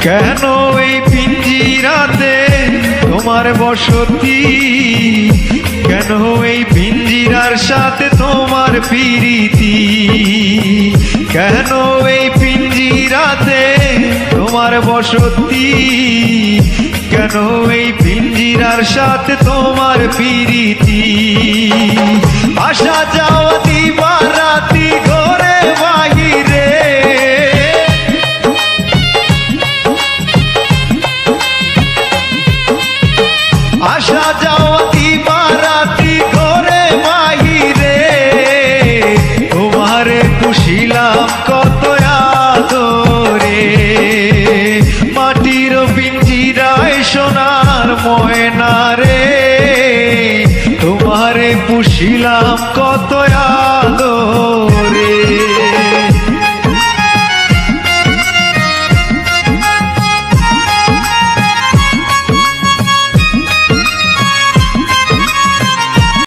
কেন এই পিঞ্জিরাতে তোমার বসতি, কেন এই পিঞ্জিরার সাথে তোমার প্রীতি, কেন এই পিঞ্জিরাতে তোমার বসতি, কেন এই পিঞ্জিরার সাথে তোমার প্রীতি। আসা যাওয়া দিবারাতি ঘরে বাহিরে, আসা যাওয়া দিবারাতি ঘরে বাহিরে, তোমারে পুষিলাম কত আদরে। মাটির পিঞ্জিরায় সোনার ময়না রে, তোমারে পুষিলাম কত